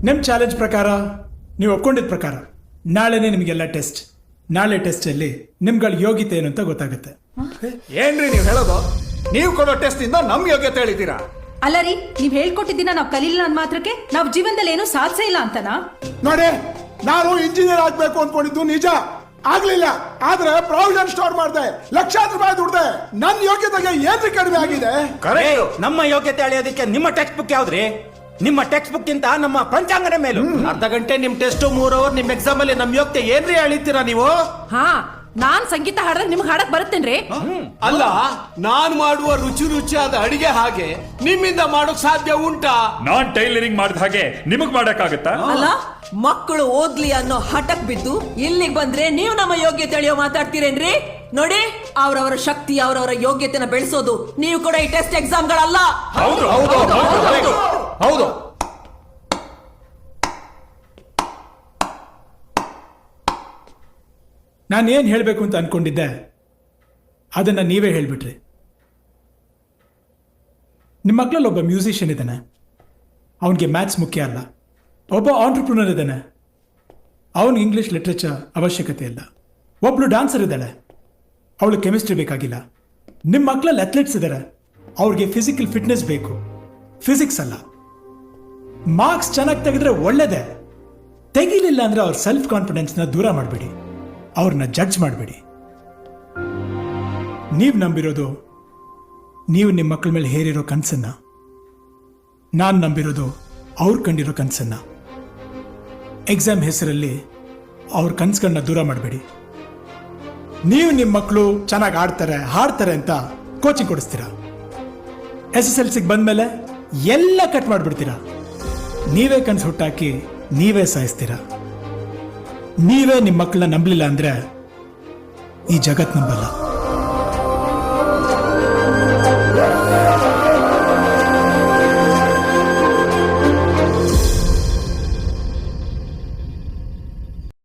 ನಿಮ್ಮ ಚಾಲೆಂಜ್ ಪ್ರಕಾರ ನೀವು ಒಪ್ಕೊಂಡಿದ್ದ ಪ್ರಕಾರ ನಾಳೆನೇ ನಿಮಗೆಲ್ಲ ಟೆಸ್ಟ್. ನಾಳೆ ಟೆಸ್ಟಲ್ಲಿ ನಿಮ್ಗಳ ಯೋಗ್ಯತೆ ಏನು ಅಂತ ಗೊತ್ತಾಗುತ್ತೆ. ಏನ್ರಿ ನೀವು ಹೇಳೋದು? ನೀವು ಕೊಡೋ ಟೆಸ್ಟ್ ಇಂದ ನಮ್ ಯೋಗ್ಯತೆ ಹೇಳಿದ್ದೀರಾ? ಅಲ್ಲ ರೀ, ನೀವ್ ಹೇಳ್ಕೊಟ್ಟಿದ್ದೀನ ನಾವ್ ಕಲೀಲಿಲ್ಲ ಅಂದ್ ಮಾತ್ರಕ್ಕೆ ನಾವ್ ಜೀವನದಲ್ಲಿ ಏನು ಸಾಧಿಸೇ ಇಲ್ಲ ಅಂತನಾ? ನೋಡಿ, ನಾನು ಇಂಜಿನಿಯರ್ ಆಗ್ಬೇಕು ಅನ್ಕೊಂಡಿದ್ದು ನಿಜ, ಆಗ್ಲಿಲ್ಲ. ಆದ್ರೆ ಪ್ರಾವಿಷನ್ ಸ್ಟೋರ್ ಮಾಡಿದೆ, ಲಕ್ಷಾಂತರ ರೂಪಾಯಿ ದುಡ್ದೆ. ನನ್ನ ಯೋಗ್ಯತೆಗೆ ಏನ್ರಿ ಕಡಿಮೆ ಆಗಿದೆ? ನಮ್ಮ ಯೋಗ್ಯತೆ ಅಳೆಯೋದಕ್ಕೆ ನಿಮ್ಮ ಟೆಕ್ಸ್ಟ್ ಬುಕ್ ಯಾವ್ದ್ರಿ? ನಿಮ್ಮ ಟೆಕ್ಸ್ಟ್ ಬುಕ್ ಇಂತ ನಮ್ಮ ಪಂಚಾಂಗದ ಮೇಲೂ. ಅರ್ಧ ಗಂಟೆ ನಿಮ್ ಟೆಸ್ಟ್ 3 ಅವರ್ ನಿಮ್ ಎಕ್ಸಾಮ್ ಅಲ್ಲಿ ನಮ್ ಯೋಗ್ಯತೆ ಏನ್ರಿ ಅಳಿತೀರಾ ನೀವು? ಹಾ, ನಾನ್ ಸಂಗೀತ ಹಾಡಿದ್ರೆ ನಿಮ್ಗೆ ಹಾಡಕ್ ಬರುತ್ತೇನ್ರಿ? ಅಲ್ಲ, ನಾನ್ ಮಾಡುವ ರುಚಿ ರುಚಿಯಾದ ಅಡಿಗೆ ಹಾಗೆ ನಿಮ್ಮಿಂದ ಮಾಡೋಕ್ ಸಾಧ್ಯ ಉಂಟಾ? ನಾನ್ ಟೈಲರಿಂಗ್ ಮಾಡಿದ ಹಾಗೆ ನಿಮಗ್ ಮಾಡಕ್ಕಾಗತ್ತಾ? ಅಲ್ಲ, ಮಕ್ಕಳು ಓದ್ಲಿ ಅನ್ನೋ ಹಠಕ್ ಬಿದ್ದು ಇಲ್ಲಿಗೆ ಬಂದ್ರೆ ನೀವು ನಮ್ಮ ಯೋಗ್ಯತೆ ಅಳಿಯೋ ಮಾತಾಡ್ತೀರೇನ್ರಿ? ನೋಡಿ, ಅವ್ರವರ ಶಕ್ತಿ ಅವರವರ ಯೋಗ್ಯತೆನ ಬೆಳೆಸೋದು ನೀವು ಕೂಡ ಈ ಟೆಸ್ಟ್ ಎಕ್ಸಾಮ್ಗಳಲ್ಲ. ಹೌದು ಹೌದು. ನಾನು ಏನು ಹೇಳಬೇಕು ಅಂತ ಅನ್ಕೊಂಡಿದ್ದೆ ಅದನ್ನ ನೀವೇ ಹೇಳ್ಬಿಟ್ರಿ. ನಿಮ್ಮ ಮಕ್ಕಳಲ್ಲಿ ಒಬ್ಬ ಮ್ಯೂಸಿಷಿಯನ್ ಇದ್ದಾನೆ, ಅವನಿಗೆ ಮ್ಯಾಥ್ಸ್ ಮುಖ್ಯ ಅಲ್ಲ. ಒಬ್ಬ ಆಂಟ್ರಪ್ರೂನರ್ ಇದ್ದಾನೆ, ಅವನಿಗೆ ಇಂಗ್ಲಿಷ್ ಲಿಟ್ರೇಚರ್ ಅವಶ್ಯಕತೆ ಇಲ್ಲ. ಒಬ್ಳು ಡಾನ್ಸರ್ ಇದ್ದಾಳೆ, ಅವಳು ಕೆಮಿಸ್ಟ್ರಿ ಬೇಕಾಗಿಲ್ಲ. ನಿಮ್ಮ ಮಕ್ಕಳಲ್ಲಿ ಅಥ್ಲೆಟ್ಸ್ ಇದ್ದಾರೆ, ಅವ್ರಿಗೆ ಫಿಸಿಕಲ್ ಫಿಟ್ನೆಸ್ ಬೇಕು, ಫಿಸಿಕ್ಸ್ ಅಲ್ಲ. ಮಾರ್ಕ್ಸ್ ಚೆನ್ನಾಗಿ ತೆಗೆದ್ರೆ ಒಳ್ಳೇದೇ, ತೆಗಿಲಿಲ್ಲ ಅಂದ್ರೆ ಅವ್ರ ಸೆಲ್ಫ್ ಕಾನ್ಫಿಡೆನ್ಸ್ನ ದೂರ ಮಾಡಬೇಡಿ, ಅವ್ರನ್ನ ಜಡ್ಜ್ ಮಾಡಬೇಡಿ. ನೀವು ನಂಬಿರೋದು ನೀವು ನಿಮ್ಮ ಮಕ್ಕಳ ಮೇಲೆ ಹೇರಿರೋ ಕನಸನ್ನ, ನಾನು ನಂಬಿರೋದು ಅವ್ರು ಕಂಡಿರೋ ಕನಸನ್ನ. ಎಕ್ಸಾಮ್ ಹೆಸರಲ್ಲಿ ಅವ್ರ ಕನಸುಗಳನ್ನ ದೂರ ಮಾಡಬೇಡಿ. ನೀವು ನಿಮ್ಮ ಮಕ್ಕಳು ಚೆನ್ನಾಗಿ ಆಡ್ತಾರೆ ಹಾಡ್ತಾರೆ ಅಂತ ಕೋಚಿಂಗ್ ಕೊಡಿಸ್ತೀರಾ, SSLCಗೆ ಬಂದ್ಮೇಲೆ ಎಲ್ಲ ಕಟ್ ಮಾಡಿಬಿಡ್ತೀರಾ. ನೀವೇ ಕನಸು ಹುಟ್ಟಾಕಿ ನೀವೇ ಸಾಯಿಸ್ತೀರಾ. ನೀವೇ ನಿಮ್ಮ ಮಕ್ಕಳನ್ನ ನಂಬಲಿಲ್ಲ ಅಂದ್ರೆ ಈ ಜಗತ್ ನಂಬಲ್ಲ.